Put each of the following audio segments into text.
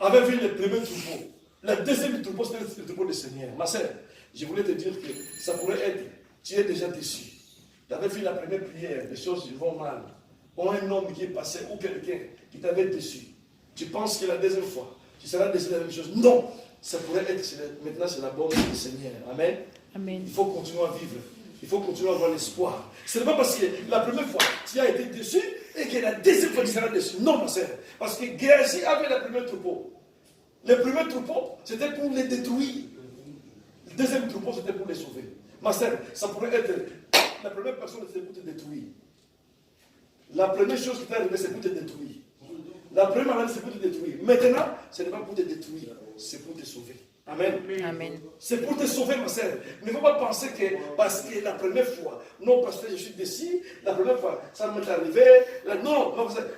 avait vu le premier troupeau. Le deuxième troupeau, c'était le troupeau du Seigneur. Ma sœur, je voulais te dire que ça pourrait être, tu es déjà déçu. Tu avais fait la première prière, les choses vont mal. Ou un homme qui est passé, ou quelqu'un qui t'avait déçu. Tu penses que la deuxième fois, tu seras déçu de la même chose. Non, ça pourrait être, maintenant c'est la bonne du Seigneur. Amen. Amen. Il faut continuer à vivre. Il faut continuer à avoir l'espoir. Ce n'est pas parce que la première fois, tu as été déçu et que la deuxième fois, tu seras déçu. Non, ma sœur. Parce que Géasi avait le premier troupeau. Le premier troupeau, c'était pour les détruire. Le deuxième troupeau, c'était pour les sauver. Ma sœur, ça pourrait être la première personne, c'était pour te détruire. La première chose qui t'est arrivée, c'est pour te détruire. La première maladie, c'est pour te détruire. Maintenant, ce n'est pas pour te détruire, c'est pour te sauver. Amen. Amen. C'est pour te sauver, ma sœur. Il ne faut pas penser que parce que la première fois, non, parce que je suis déçu, la première fois, ça m'est arrivé. Non,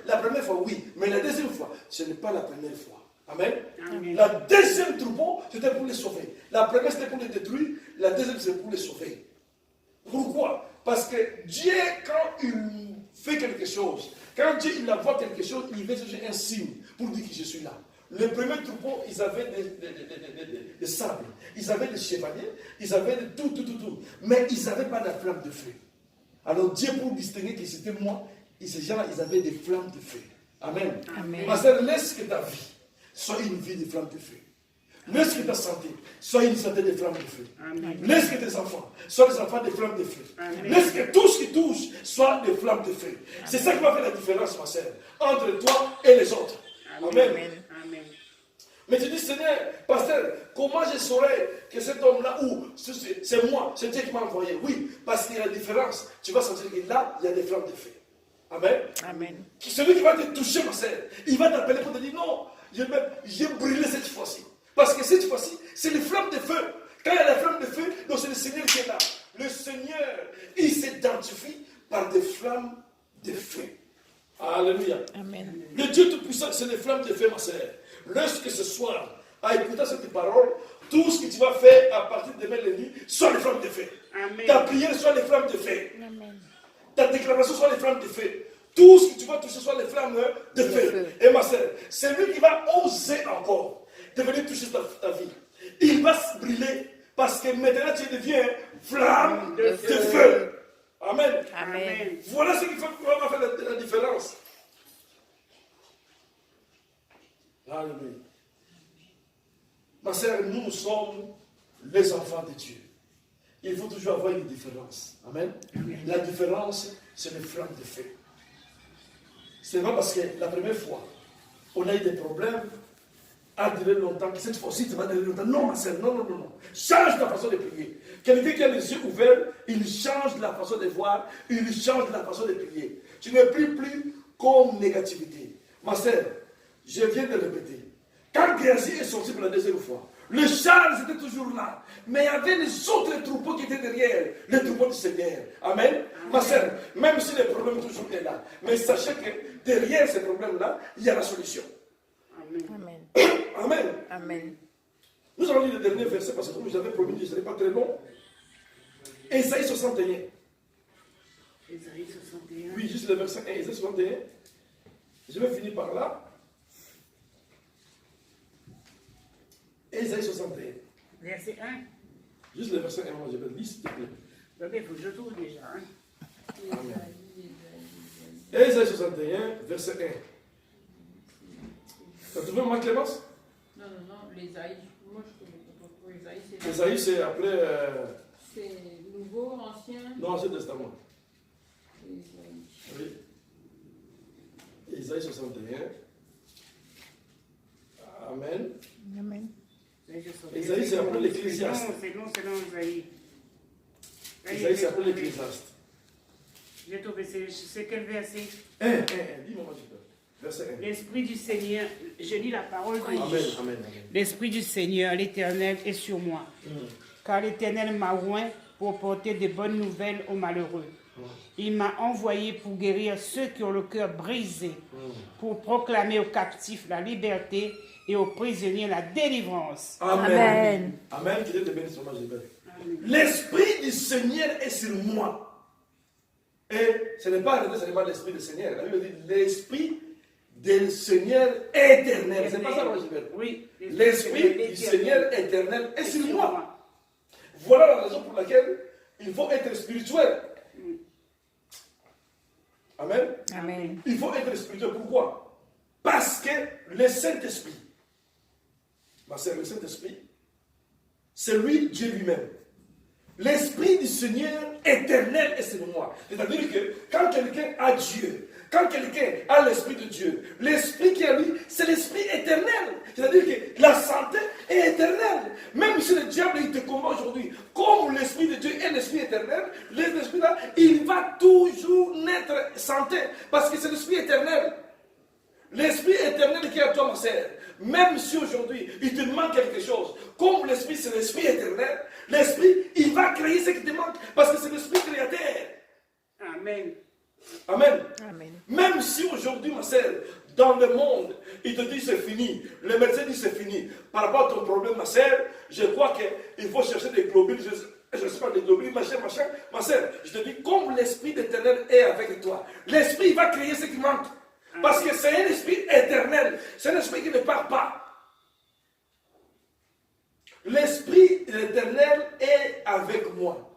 la première fois, oui. Mais la deuxième fois, ce n'est pas la première fois. Amen. Amen. La deuxième troupeau, c'était pour les sauver. La première, c'était pour les détruire. La deuxième, c'est pour les sauver. Pourquoi? Parce que Dieu, quand il fait quelque chose, quand Dieu il envoie quelque chose, il veut chercher un signe pour dire que je suis là. Le premier troupeau, ils avaient des sables, ils avaient des chevaliers, ils avaient de tout. Mais ils n'avaient pas de flamme de feu. Alors Dieu, pour distinguer que c'était moi, ces gens-là, ils avaient des flammes de feu. Amen. Amen. Ma sœur, laisse que ta vie soit une vie de flammes de feu. Laisse que ta santé soit une santé de flammes de feu. Amen. Laisse que tes enfants soient des enfants de flammes de feu. Amen. Laisse que tout ce qui touche soit des flammes de feu. C'est ça qui va faire la différence, ma sœur, entre toi et les autres. Amen. Amen. Amen. Mais tu dis, Seigneur, pasteur, comment je saurais que cet homme-là, ou c'est moi, c'est Dieu qui m'a envoyé? Oui, parce qu'il y a la différence. Tu vas sentir que là, il y a des flammes de feu. Amen. Amen. Celui qui va te toucher, ma sœur, il va t'appeler pour te dire, non, j'ai brûlé cette fois-ci. Parce que cette fois-ci, c'est les flammes de feu. Quand il y a la flamme de feu, donc c'est le Seigneur qui est là. Le Seigneur, il s'identifie par des flammes de feu. Alléluia. Amen. Le Dieu Tout-Puissant, c'est les flammes de feu, ma sœur. Lorsque ce soir, à écouter cette parole, tout ce que tu vas faire à partir de demain la nuit, soit les flammes de feu. Amen. Ta prière soit les flammes de feu. Amen. Ta déclaration soit les flammes de feu. Tout ce que tu vas toucher soit les flammes de feu. Et ma sœur, c'est lui qui va oser encore de venir toucher ta vie. Il va se brûler parce que maintenant tu deviens flamme de feu. Amen. Amen. Voilà ce qui va faire la différence. Alléluia. Ma sœur, nous sommes les enfants de Dieu. Il faut toujours avoir une différence. Amen. Amen. La différence, c'est les flammes de feu. C'est pas parce que la première fois, on a eu des problèmes, a duré longtemps, que cette fois-ci, tu vas durer longtemps. Non, ma sœur, non. Change ta façon de prier. Quelqu'un qui a les yeux ouverts, il change la façon de voir, il change la façon de prier. Tu ne pries plus comme négativité. Ma sœur, je viens de répéter. Quand Géasi est sorti pour la deuxième fois, le char était toujours là. Mais il y avait les autres troupeaux qui étaient derrière, les troupeaux du Seigneur. Amen. Amen. Ma sœur, même si les problèmes toujours sont là, mais sachez que derrière ces problèmes-là, il y a la solution. Amen. Amen. Amen. Nous allons lire le dernier verset parce que comme je l'avais promis, ce n'est pas très long. Ésaïe 61. Ésaïe 61. Oui, juste le verset 1, Ésaïe 61. Je vais finir par là. Ésaïe 61. Verset 1. Juste le verset 1, moi je vais lire, s'il te plaît. Il faut que je trouve déjà. Amen. Ésaïe 61, verset 1. Tu as trouvé ma Clémence? Non, l'Ésaïe. Moi, je connais pas Ésaïe. Ésaïe, c'est après. C'est Nouveau, Ancien. Non, Ancien Testament. Ésaïe. Oui. Ésaïe 61. Amen. Amen. Ésaïe, c'est après l'Ecclésiaste. C'est long, Ésaïe. Ésaïe, c'est après l'Ecclésiaste. J'ai trouvé, c'est quel verset? Dis-moi, verset 1. L'Esprit du Seigneur, je lis la parole de Dieu. Amen. L'Esprit du Seigneur, l'Éternel, est sur moi. Car l'Éternel m'a oint pour porter de bonnes nouvelles aux malheureux. Il m'a envoyé pour guérir ceux qui ont le cœur brisé, pour proclamer aux captifs la liberté et aux prisonniers la délivrance. Amen. Amen. Qu'il te bénisse, l'Esprit du Seigneur est sur moi. Et ce n'est pas arrêté seulement l'Esprit du Seigneur. La Bible dit l'Esprit du Seigneur éternel. C'est pas ça, moi, je veux. Oui. L'Esprit du Seigneur éternel est sur moi. Voilà la raison pour laquelle il faut être spirituel. Amen. Amen. Il faut être spirituel. Pourquoi? Parce que le Saint-Esprit, ma sœur, le Saint-Esprit, c'est lui, Dieu lui-même. L'Esprit du Seigneur éternel est sur moi. C'est-à-dire que quand quelqu'un a Dieu, quand quelqu'un a l'Esprit de Dieu, l'Esprit qui est lui, c'est l'Esprit éternel. C'est-à-dire que la santé est éternelle. Même si le diable il te combat aujourd'hui, comme l'Esprit de Dieu est l'Esprit éternel, l'Esprit là, il va toujours naître santé. Parce que c'est l'Esprit éternel. L'Esprit éternel qui est à toi, ma sœur. Même si aujourd'hui, il te manque quelque chose, comme l'Esprit, c'est l'Esprit éternel, l'Esprit, il va créer ce qui te manque, parce que c'est l'Esprit créateur. Amen. Amen. Amen. Même si aujourd'hui, ma sœur, dans le monde, il te dit c'est fini, le médecin dit c'est fini, par rapport à ton problème, ma sœur, je crois qu'il faut chercher des globules, je ne sais pas, des globules, machin, ma sœur, je te dis, comme l'Esprit d'éternel est avec toi, l'Esprit va créer ce qui manque. Parce que c'est un esprit éternel. C'est un esprit qui ne part pas. L'esprit éternel est avec moi.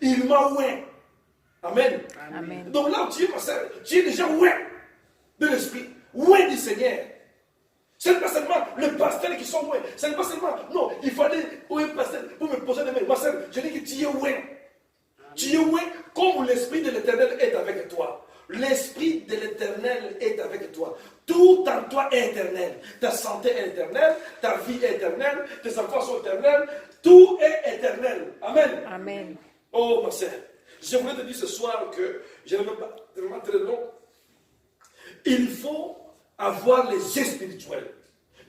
Il m'a oué. Amen. Amen. Donc là où tu es, ma soeur, tu es déjà oué de l'esprit. Oué du Seigneur. Ce n'est pas seulement le pasteur qui sont oué. Ce n'est pas seulement, non, il faut aller où un pasteur pour me poser des mains. Ma soeur, je dis que tu es oué. Tu es oué comme l'esprit de l'éternel est avec toi. L'Esprit de l'Éternel est avec toi. Tout en toi est éternel. Ta santé est éternelle, ta vie est éternelle, tes enfants sont éternels. Tout est éternel. Amen. Amen. Oh, ma sœur, je voulais te dire ce soir que je ne veux pas vraiment très long. Il faut avoir les yeux spirituels.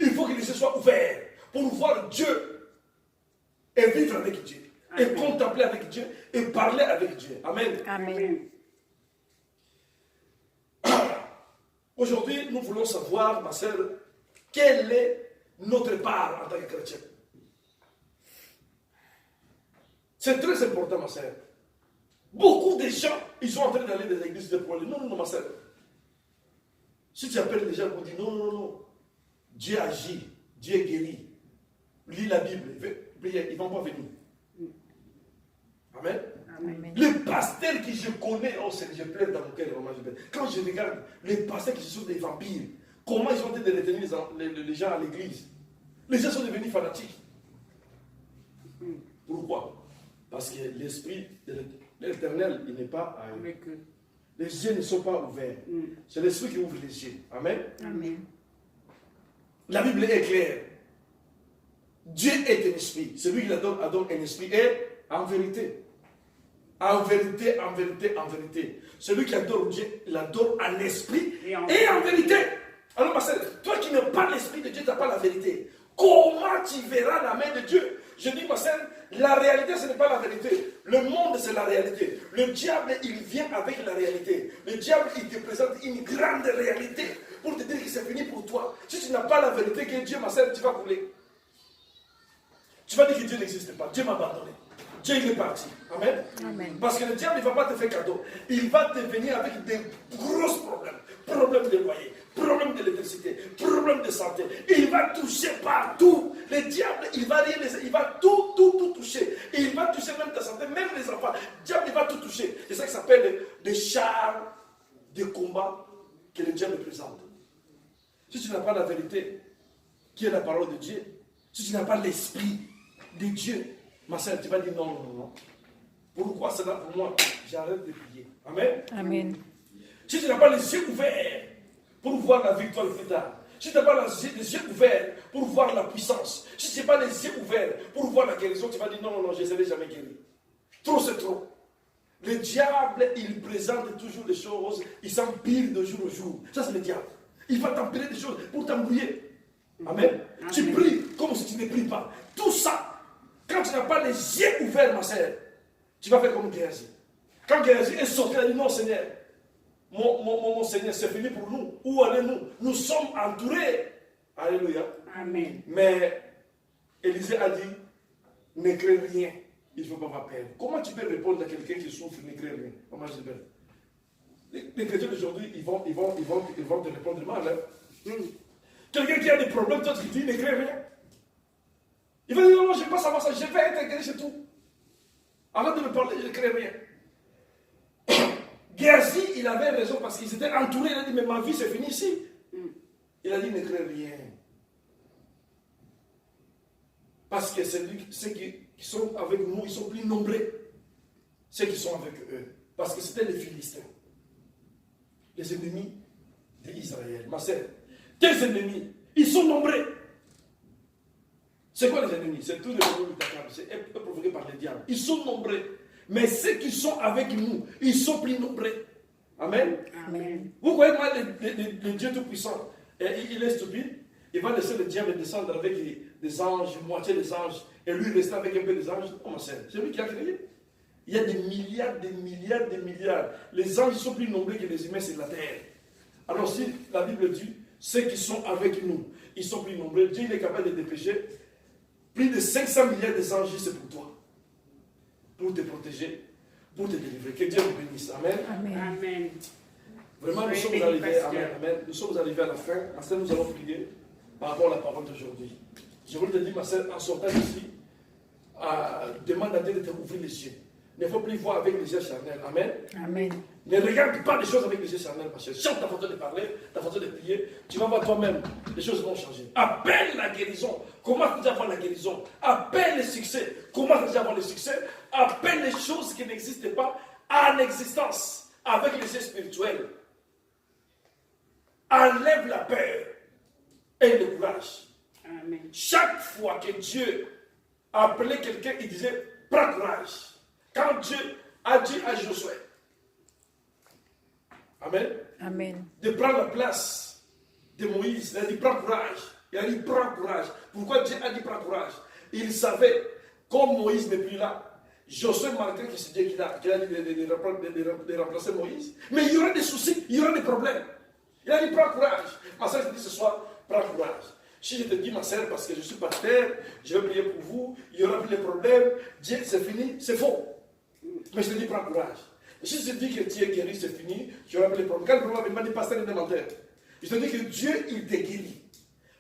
Il faut que les yeux soient ouverts pour voir Dieu et vivre avec Dieu. Et contempler avec Dieu et parler avec Dieu. Amen. Amen. Aujourd'hui, nous voulons savoir, ma sœur, quelle est notre part en tant que chrétien. C'est très important, ma sœur. Beaucoup de gens, ils sont en train d'aller dans l'église pour aller. Non, ma sœur. Si tu appelles les gens pour dire non. Dieu agit, Dieu guérit. Lis la Bible, ils ne vont pas venir. Amen. Amen. Les pasteurs que je connais, oh Seigneur, je pleure dans mon cœur. Quand je regarde les pasteurs qui sont des vampires, comment ils ont été de retenir les gens à l'église. Les gens sont devenus fanatiques. Pourquoi? Parce que l'esprit de l'éternel, il n'est pas avec eux. Les yeux ne sont pas ouverts. C'est l'esprit qui ouvre les yeux. Amen. Amen. La Bible est claire. Dieu est un esprit. Celui qui adore un esprit est en vérité. En vérité, en vérité, en vérité. Celui qui adore Dieu, il adore en esprit et en vérité. Alors, ma sœur, toi qui n'as pas l'esprit de Dieu, tu n'as pas la vérité. Comment tu verras la main de Dieu? Je dis, ma sœur, la réalité, ce n'est pas la vérité. Le monde, c'est la réalité. Le diable, il vient avec la réalité. Le diable, il te présente une grande réalité pour te dire que c'est fini pour toi. Si tu n'as pas la vérité que Dieu, ma sœur, tu vas couler. Tu vas dire que Dieu n'existe pas. Dieu m'a abandonné. Dieu il est parti. Amen. Amen. Parce que le diable ne va pas te faire cadeau. Il va te venir avec des gros problèmes. Problèmes de loyer, problèmes d'électricité, problèmes de santé. Il va toucher partout. Le diable, il va rien laisser. Il va tout toucher. Et il va toucher même ta santé, même les enfants. Le diable, il va tout toucher. C'est ça qui s'appelle des chars de combat que le diable présente. Si tu n'as pas la vérité, qui est la parole de Dieu, si tu n'as pas l'esprit de Dieu, ma soeur, tu vas dire non. Pourquoi cela pour moi? J'arrête de prier. Amen. Amen. Si tu n'as pas les yeux ouverts pour voir la victoire plus tard, si tu n'as pas les yeux ouverts pour voir la puissance, si tu n'as pas les yeux ouverts pour voir la guérison, tu vas dire non, je ne serai jamais guéri. Trop, c'est trop. Le diable, il présente toujours des choses, il s'empire de jour au jour. Ça, c'est le diable. Il va t'empirer des choses pour t'embrouiller. Amen. Tu pries comme si tu ne pries pas. Tout ça, quand tu n'as pas les yeux ouverts, ma sœur, tu vas faire comme Géasi. Quand Géasi est sorti, il a dit non, Seigneur. Mon Seigneur, c'est fini pour nous. Où allez-nous? Nous sommes entourés. Alléluia. Amen. Mais Élisée a dit, ne crée rien. Il ne faut pas avoir peur. Comment tu peux répondre à quelqu'un qui souffre, ne crée rien? Comment je dis? Les chrétiens d'aujourd'hui, ils vont te répondre mal. Hein? Quelqu'un qui a des problèmes, toi tu dis, il ne crée rien. Il va dire, non, je ne vais pas savoir ça, je vais être guéri, c'est tout. Arrête de me parler, je ne crée rien. Géasi, il avait raison parce qu'il s'était entouré, il a dit, mais ma vie c'est fini ici. Il a dit, ne crée rien. Parce que ceux qui sont avec nous, ils sont plus nombreux. Ceux qui sont avec eux. Parce que c'était les Philistins. Les ennemis d'Israël. Ma sœur, tes ennemis, ils sont nombreux. C'est quoi les ennemis? C'est tous les ennemis d'Akab. C'est provoqués par le diable. Ils sont nombreux. Mais ceux qui sont avec nous, ils sont plus nombreux. Amen. Amen. Vous voyez moi, le Dieu Tout-Puissant, il est stupide. Il va laisser le diable descendre avec des anges, moitié des anges, et lui rester avec un peu des anges. Comment c'est lui qui a créé. Il y a des milliards, des milliards, des milliards. Les anges sont plus nombreux que les humains sur la terre. Alors si la Bible dit, ceux qui sont avec nous, ils sont plus nombreux, Dieu il est capable de dépêcher plus de 500 milliards de anges, c'est pour toi. Pour te protéger, pour te délivrer. Que Dieu vous bénisse. Amen. Amen. Amen. Vraiment, nous sommes arrivés, amen, amen. Nous sommes arrivés à la fin. Ma sœur, nous allons prier par rapport à la parole d'aujourd'hui. Je voulais te dire, ma sœur, en sortant d'ici, demande à Dieu de t'ouvrir les yeux. Il ne faut plus voir avec les yeux charnels. Amen. Amen. Ne regarde pas les choses avec les yeux charnels, ma sœur. Change ta façon de parler, ta façon de prier. Tu vas voir toi-même, les choses vont changer. Appelle la guérison. Comment déjà avoir la guérison? Appelle le succès. Comment déjà avoir le succès? Appelle les choses qui n'existent pas en existence avec les yeux spirituels. Enlève la peur et le courage. Amen. Chaque fois que Dieu appelait quelqu'un, il disait, prends courage. Quand Dieu a dit à Josué, Amen, Amen. de prendre la place de Moïse, il a dit, prends courage. Il a dit, prends courage. Pourquoi Dieu a dit, prends courage? Il savait, comme Moïse n'est plus là, Josué marquait que c'est Dieu qui a dit de remplacer Moïse. Mais il y aura des soucis, il y aura des problèmes. Il a dit, prends courage. Ma soeur, je te dis ce soir, prends courage. Si je te dis, ma soeur, parce que je suis pasteur, je vais prier pour vous, il y aura plus de problèmes, Dieu, c'est fini, c'est faux. Mais je te dis, prends courage. Si je te dis que tu es guéri, c'est fini, tu auras plus de problèmes. Quand le problème m'a dit, pasteur, il est menteur. Je te dis que Dieu, il te guérit.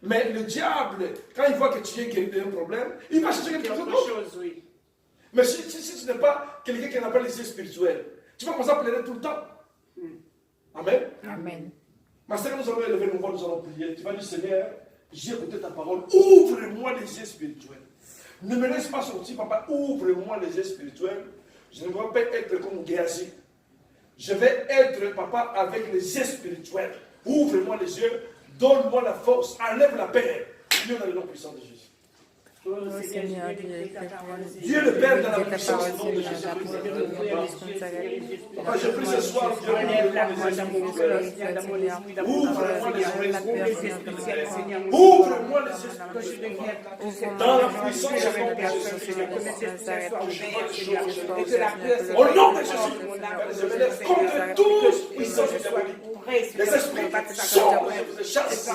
Mais le diable, quand il voit que tu es guéri d'un problème, il va chercher quelque chose d'autre. Oui. Mais si tu n'es pas quelqu'un qui n'a pas les yeux spirituels, tu vas commencer à pleurer tout le temps. Amen. Amen. Ma sœur, nous allons élever nos voix, nous allons prier. Tu vas dire, Seigneur, j'ai écouté ta parole, ouvre-moi les yeux spirituels. Ne me laisse pas sortir, papa, ouvre-moi les yeux spirituels. Je ne veux pas être comme Géasi. Je vais être, papa, avec les yeux spirituels. Ouvre-moi les yeux, donne-moi la force, enlève la paix. Dieu dans le nom puissant de Jésus. Oh, Seigneur, Dieu le Père dans la puissance du nom de Jésus. Papa, je prie ce soir, Dieu, ouvre-moi les yeux spirituels. Ouvre-moi les yeux spirituels. Dans la puissance du nom de Jésus. Au nom de Jésus, je me lève contre toute puissance diabolique. Les esprits sortent, je vous chasse.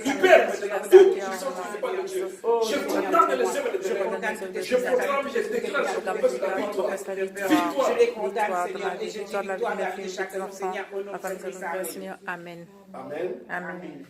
Libère toute puissance qui n'est pas de Dieu. Je condamne les œuvres de ténèbres. Je proclame, je déclare sur la victoire. Victoire. Je les condamne, Seigneur, et je dis victoire à chacun, Seigneur, au nom de Jésus. Amen. Amen. Amen.